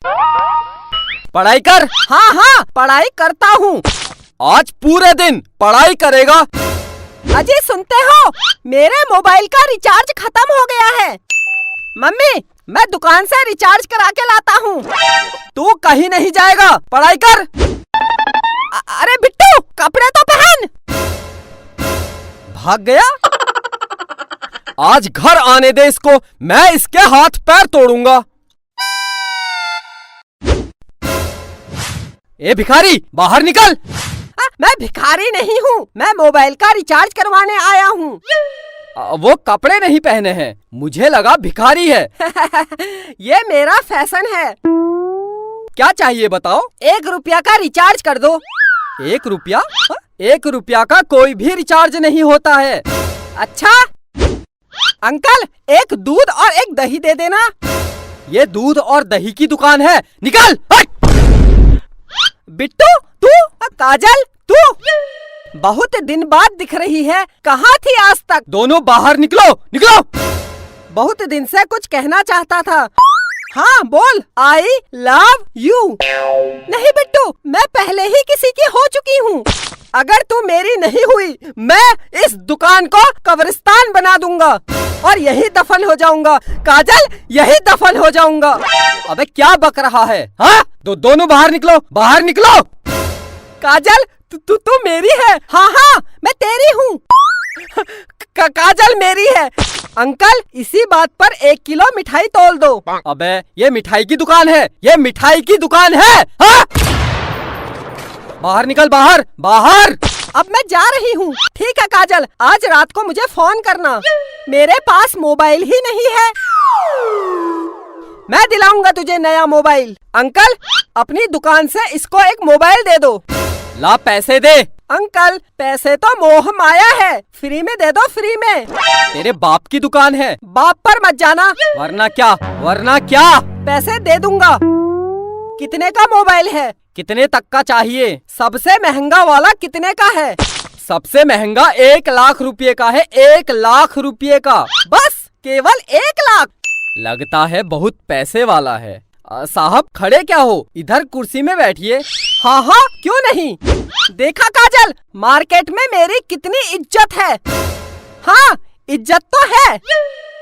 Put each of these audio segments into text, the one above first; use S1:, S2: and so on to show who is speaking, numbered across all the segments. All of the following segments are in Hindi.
S1: पढ़ाई कर।
S2: हाँ हाँ पढ़ाई करता हूँ।
S1: आज पूरे दिन पढ़ाई करेगा।
S2: अजी सुनते हो, मेरे मोबाइल का रिचार्ज खत्म हो गया है। मम्मी मैं दुकान से रिचार्ज करा के लाता हूँ।
S1: तू कहीं नहीं जाएगा, पढ़ाई कर।
S2: अरे बिट्टू कपड़े तो पहन।
S1: भाग गया। आज घर आने दे इसको, मैं इसके हाथ पैर तोड़ूंगा। ए भिखारी बाहर निकल।
S2: मैं भिखारी नहीं हूँ, मैं मोबाइल का रिचार्ज करवाने आया हूँ।
S1: वो कपड़े नहीं पहने हैं, मुझे लगा भिखारी है।
S2: ये मेरा फैशन है।
S1: क्या चाहिए बताओ।
S2: 1 रुपया का रिचार्ज कर दो।
S1: 1 रुपया? 1 रुपया का कोई भी रिचार्ज नहीं होता है।
S2: अच्छा अंकल, एक दूध और एक दही दे देना।
S1: ये दूध और दही की दुकान है, निकल।
S2: बिट्टू तू, काजल तू, बहुत दिन बाद दिख रही है, कहाँ थी आज तक?
S1: दोनों बाहर निकलो, निकलो।
S2: बहुत दिन से कुछ कहना चाहता था। हाँ बोल। आई लव यू। नहीं बिट्टू, मैं पहले ही किसी की हो चुकी हूँ। अगर तू मेरी नहीं हुई, मैं इस दुकान को कब्रिस्तान बना दूंगा और यही दफन हो जाऊंगा। काजल यही दफन हो जाऊंगा।
S1: अबे क्या बक रहा है? हाँ दोनों बाहर निकलो, बाहर निकलो।
S2: काजल तू मेरी है। हाँ हाँ मैं तेरी हूँ। काजल मेरी है। अंकल इसी बात पर 1 किलो मिठाई तोल दो।
S1: अबे ये मिठाई की दुकान है, ये मिठाई की दुकान है। हाँ? बाहर निकल, बाहर बाहर।
S2: अब मैं जा रही हूँ। ठीक है काजल, आज रात को मुझे फोन करना। मेरे पास मोबाइल ही नहीं है। मैं दिलाऊंगा तुझे नया मोबाइल। अंकल अपनी दुकान से इसको एक मोबाइल दे दो।
S1: ला पैसे दे।
S2: अंकल पैसे तो मोह माया है, फ्री में दे दो, फ्री में।
S1: तेरे बाप की दुकान है,
S2: बाप पर मत जाना।
S1: वरना क्या, वरना क्या।
S2: पैसे दे दूंगा। कितने का मोबाइल है?
S1: कितने तक का चाहिए?
S2: सबसे महंगा वाला कितने का है?
S1: सबसे महंगा 1 लाख रुपए का है, 1 लाख रुपए का।
S2: बस केवल 1 लाख?
S1: लगता है बहुत पैसे वाला है। साहब खड़े क्या हो, इधर कुर्सी में बैठिए।
S2: हाँ हाँ क्यों नहीं। देखा काजल, मार्केट में मेरी कितनी इज्जत है। हाँ इज्जत तो है।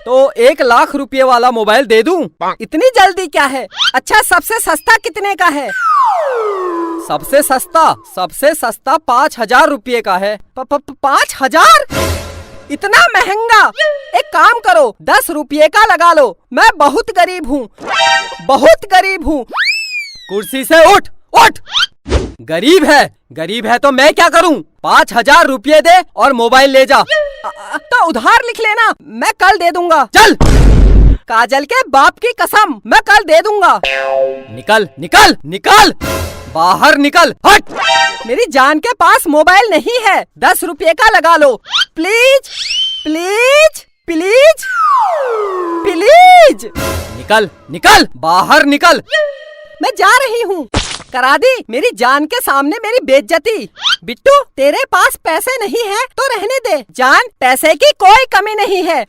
S1: तो 1 लाख रुपए वाला मोबाइल दे दूं?
S2: इतनी जल्दी क्या है? अच्छा सबसे सस्ता कितने का है?
S1: सबसे सस्ता 5,000 रुपए का है।
S2: 5,000? इतना महंगा? एक काम करो 10 रुपये का लगा लो। मैं बहुत गरीब हूँ, बहुत गरीब हूँ।
S1: कुर्सी से उठ, उठ। गरीब है तो मैं क्या करूँ? 5,000 रुपये दे और मोबाइल ले जा।
S2: तो उधार लिख लेना, मैं कल दे दूंगा।
S1: चल।
S2: काजल के बाप की कसम, मैं कल दे दूंगा।
S1: निकल निकल निकल, बाहर निकल, हट।
S2: मेरी जान के पास मोबाइल नहीं है, 10 रुपये का लगा लो। Please please please please.
S1: निकल निकल, बाहर निकल।
S2: मैं जा रही हूँ। करा दी मेरी जान के सामने मेरी बेइज्जती। बिट्टू तेरे पास पैसे नहीं है तो रहने दे। जान पैसे की कोई कमी नहीं है।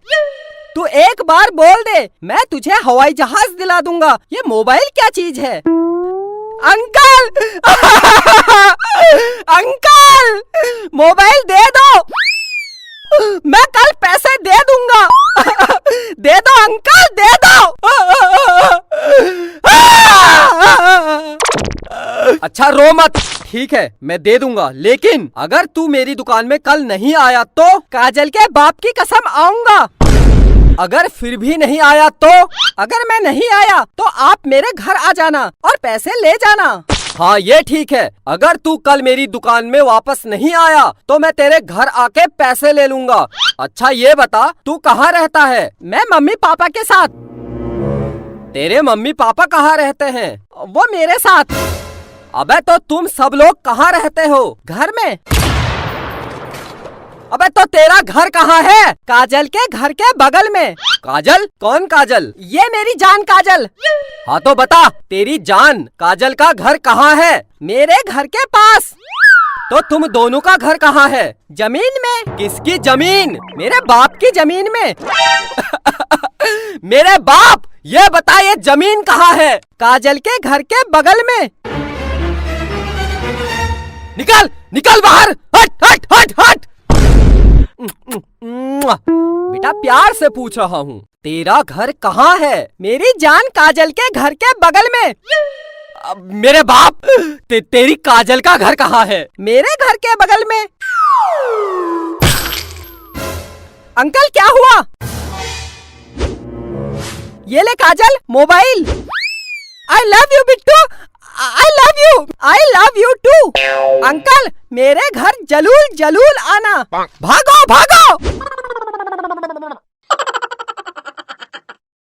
S2: तू एक बार बोल दे, मैं तुझे हवाई जहाज दिला दूंगा। ये मोबाइल क्या चीज है? अंकल अंकल मोबाइल दे दो, मैं कल पैसे दे दूंगा। दे दो अंकल, दे दो।
S1: अच्छा रो मत, ठीक है मैं दे दूंगा, लेकिन अगर तू मेरी दुकान में कल नहीं आया तो?
S2: काजल के बाप की कसम आऊंगा।
S1: अगर फिर भी नहीं आया तो?
S2: अगर मैं नहीं आया तो आप मेरे घर आ जाना और पैसे ले जाना।
S1: हाँ ये ठीक है। अगर तू कल मेरी दुकान में वापस नहीं आया तो मैं तेरे घर आके पैसे ले लूंगा। अच्छा ये बता तू कहाँ रहता है?
S2: मैं मम्मी पापा के साथ।
S1: तेरे मम्मी पापा कहाँ रहते हैं?
S2: वो मेरे साथ।
S1: अबे तो तुम सब लोग कहाँ रहते हो?
S2: घर में।
S1: अबे तो तेरा घर कहाँ है?
S2: काजल के घर के बगल में।
S1: काजल? कौन काजल?
S2: ये मेरी जान काजल।
S1: हाँ तो बता, तेरी जान काजल का घर कहाँ है?
S2: मेरे घर के पास।
S1: तो तुम दोनों का घर कहाँ है?
S2: जमीन में।
S1: किसकी जमीन?
S2: मेरे बाप की जमीन में।
S1: मेरे बाप? ये बता ये जमीन कहाँ है?
S2: काजल के घर के बगल में।
S1: निकल निकल बाहर, हट हट हट हट। बेटा प्यार से पूछ रहा हूँ, तेरा घर कहाँ है?
S2: मेरी जान काजल के घर के बगल में।
S1: मेरे बाप, तेरी काजल का घर कहाँ है?
S2: मेरे घर के बगल में। अंकल क्या हुआ? ये ले Kajal, mobile. I love you Bittu, I love you, I love you too. Uncle मेरे घर जलूल जलूल आना।
S1: भागो भागो।